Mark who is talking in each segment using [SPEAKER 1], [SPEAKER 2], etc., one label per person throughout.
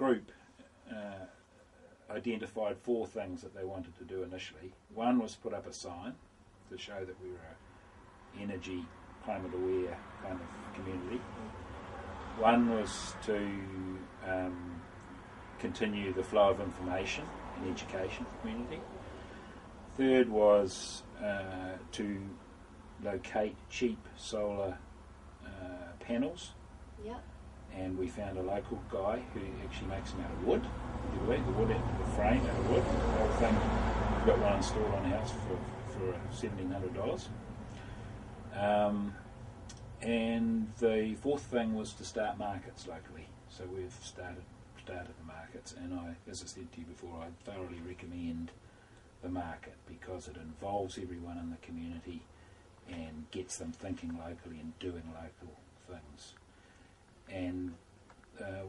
[SPEAKER 1] group identified 4 things that they wanted to do initially. One was put up a sign to show that we were an energy, climate aware kind of community. One was to continue the flow of information and education for the community. Third was to locate cheap solar panels.
[SPEAKER 2] Yep.
[SPEAKER 1] And we found a local guy who actually makes them out of wood. The wood, the frame out of wood. The whole thing, we've got one installed on the house for $1,700. And the fourth thing was to start markets locally. So we've started the markets, and as I said to you before, I thoroughly recommend the market because it involves everyone in the community and gets them thinking locally and doing local things. And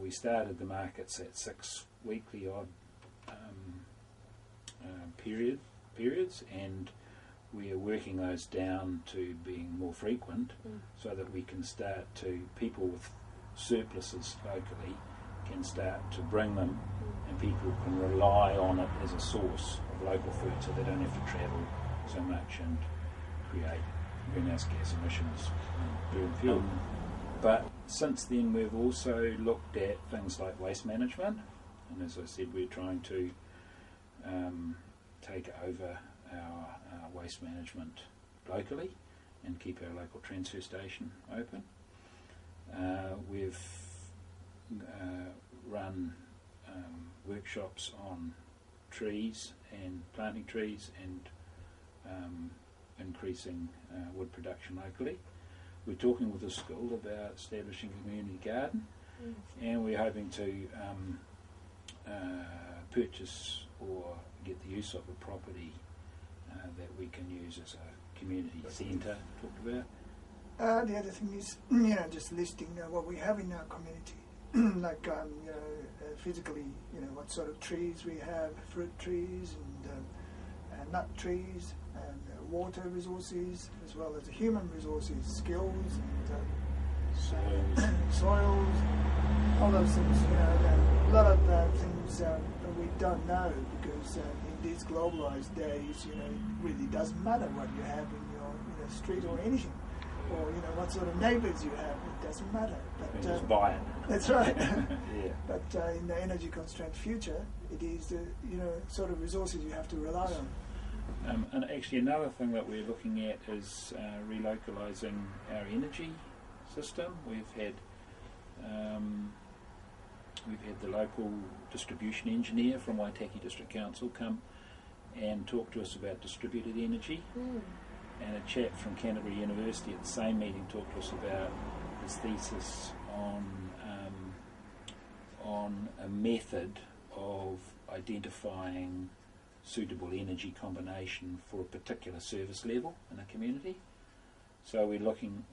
[SPEAKER 1] we started the markets at 6 weekly odd periods, and we are working those down to being more frequent so that we can start to, people with surpluses locally can start to bring them, and people can rely on it as a source of local food so they don't have to travel so much and create greenhouse gas emissions and burn fuel. But since then we've also looked at things like waste management, and as I said, we're trying to take over our waste management locally and keep our local transfer station open. We've run workshops on trees and planting trees and increasing wood production locally. We're talking with the school about establishing a community garden, and we're hoping to purchase or get the use of a property that we can use as a community centre. Talked about.
[SPEAKER 3] The other thing is, just listing what we have in our community, like physically, what sort of trees we have, fruit trees and nut trees, and water resources, as well as human resources, skills and soils, all those things. A lot of things that we don't know because in these globalized days, it really doesn't matter what you have in your street or anything, or what sort of neighbours you have. It doesn't matter. But
[SPEAKER 1] just buy it.
[SPEAKER 3] That's right.
[SPEAKER 1] Yeah.
[SPEAKER 3] But in the energy constrained future, it is the sort of resources you have to rely on.
[SPEAKER 1] And actually another thing that we're looking at is relocalising our energy system. We've had the local distribution engineer from Waitaki District Council come and talk to us about distributed energy. And a chap from Canterbury University at the same meeting talked to us about his thesis on a method of identifying suitable energy combination for a particular service level in a community. So we're looking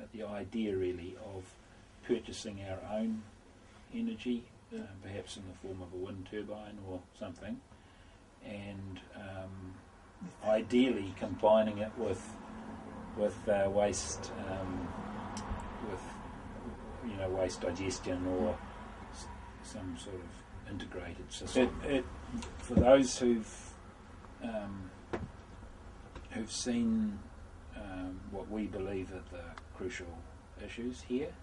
[SPEAKER 1] at the idea really of purchasing our own energy, perhaps in the form of a wind turbine or something, and ideally combining it with waste waste digestion or some sort of integrated system. For those who've seen what we believe are the crucial issues here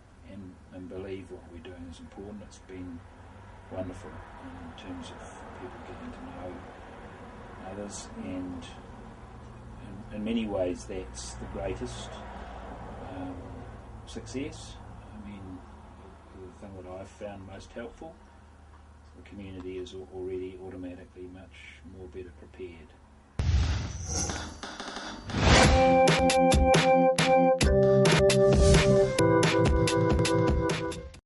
[SPEAKER 1] and believe what we're doing is important, it's been wonderful in terms of people getting to know others, and in many ways that's the greatest success. I mean, the thing that I've found most helpful, the community is already automatically much more better prepared.